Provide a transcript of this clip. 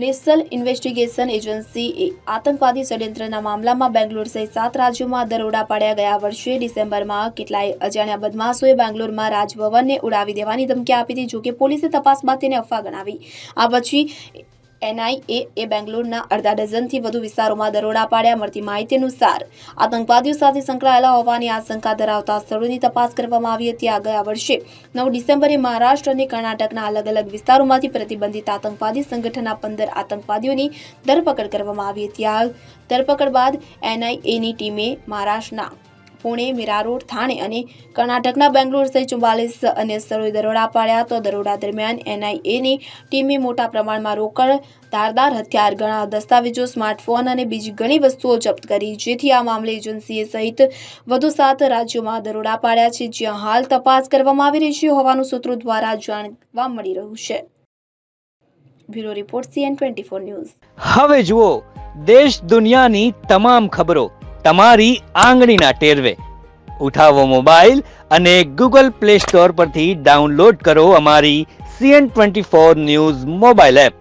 National investigation એજન્સીએ આતંકવાદી ષડયંત્રના મામલામાં બેંગ્લોર સહિત 7 રાજ્યોમાં દરોડા પાડ્યા. ગયા વર્ષે ડિસેમ્બરમાં કેટલાય અજાણ્યા બદમાશોએ બેંગ્લોરમાં રાજભવનને ઉડાવી દેવાની ધમકી આપી હતી. જોકે પોલીસે તપાસ બાદ તેને અફવા ગણાવી. આ પછી એનઆઈએ બેંગ્લોરના અડધા ડઝનથી વધુ વિસ્તારોમાં દરોડા પાડ્યા. મળતી માહિતી અનુસાર આતંકવાદીઓ સાથે સંકળાયેલા હોવાની આશંકા ધરાવતા સ્થળોની તપાસ કરવામાં આવી હતી. આ ગયા વર્ષે 9 ડિસેમ્બરે મહારાષ્ટ્ર અને કર્ણાટકના અલગ અલગ વિસ્તારોમાંથી પ્રતિબંધિત આતંકવાદી સંગઠનના 15 આતંકવાદીઓની ધરપકડ કરવામાં આવી હતી. આ ધરપકડ બાદ એનઆઈએની ટીમે મહારાષ્ટ્રના પુણે, મીરા રોડ, થાણે અને કર્ણાટકના બેંગ્લોર સહિત 44 અન્ય સ્થળોએ દરોડા પાડ્યા. તો દરોડા દરમિયાન એનઆઈએની ટીમે મોટા પ્રમાણમાં રોકડ, ધારદાર હથિયાર, ઘણા દસ્તાવેજો, સ્માર્ટફોન અને બીજી ઘણી વસ્તુઓ જપ્ત કરી. જેથી આ મામલે એજન્સીએ સહિત વધુ 7 રાજ્યોમાં દરોડા પાડ્યા છે, જ્યાં હાલ તપાસ કરવામાં આવી રહી હોવાનું સૂત્રો દ્વારા જાણવા મળી રહ્યું છે. Bureau report CN24 news. હવે જુઓ દેશ દુનિયાની તમામ ખબરો તમારી આંગળીના ટેરવે. ઉઠાવો મોબાઈલ અને Google Play Store પરથી ડાઉનલોડ કરો અમારી CN24 ન્યૂઝ મોબાઈલ એપ.